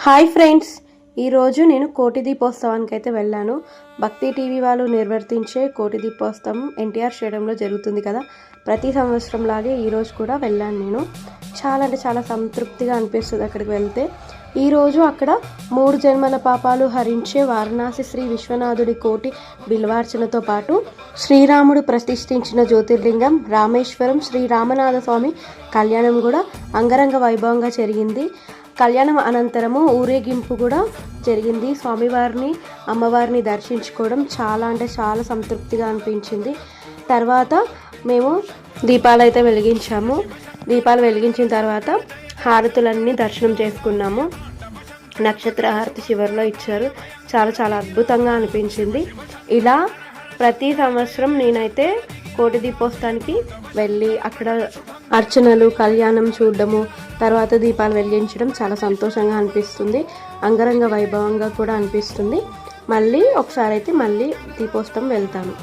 Hi friends, ఈరోజు నేను కోటి దీపోత్సవానికి అయితే వెళ్ళాను. భక్తి టీవీ వాళ్ళు నిర్వర్తించే కోటి దీపోత్సవం ఎన్టీఆర్ స్టేడియంలో జరుగుతుంది కదా. ప్రతి సంవత్సరం లాగే ఈరోజు కూడా వెళ్ళాను నేను. చాలా అంటే చాలా సంతృప్తిగా అనిపిస్తుంది అక్కడికి వెళ్తే. ఈరోజు అక్కడ 3 జన్మల పాపాలు హరించే వారణాసి శ్రీ విశ్వనాథుడి కోటి బిల్వార్చనతో పాటు శ్రీరాముడు ప్రతిష్ఠించిన జ్యోతిర్లింగం రామేశ్వరం శ్రీ రామనాథ స్వామి కళ్యాణం కూడా అంగరంగ వైభవంగా జరిగింది. కళ్యాణం అనంతరము ఊరేగింపు కూడా జరిగింది. స్వామివారిని అమ్మవారిని దర్శించుకోవడం చాలా అంటే చాలా సంతృప్తిగా అనిపించింది. తర్వాత మేము దీపాలు అయితే వెలిగించాము. దీపాలు వెలిగించిన తర్వాత హారతులన్నీ దర్శనం చేసుకున్నాము. నక్షత్ర హారతి చివరిలో ఇచ్చారు. చాలా చాలా అద్భుతంగా అనిపించింది. ఇలా ప్రతి సంవత్సరం నేనైతే కోటి దీపోత్సవానికి వెళ్ళి అక్కడ అర్చనలు కళ్యాణం చూడడము, తర్వాత దీపాలు వెలిగించడం చాలా సంతోషంగా అనిపిస్తుంది. అంగరంగ వైభవంగా కూడా అనిపిస్తుంది. మళ్ళీ ఒకసారి అయితే దీపోత్సవం వెళ్తాను.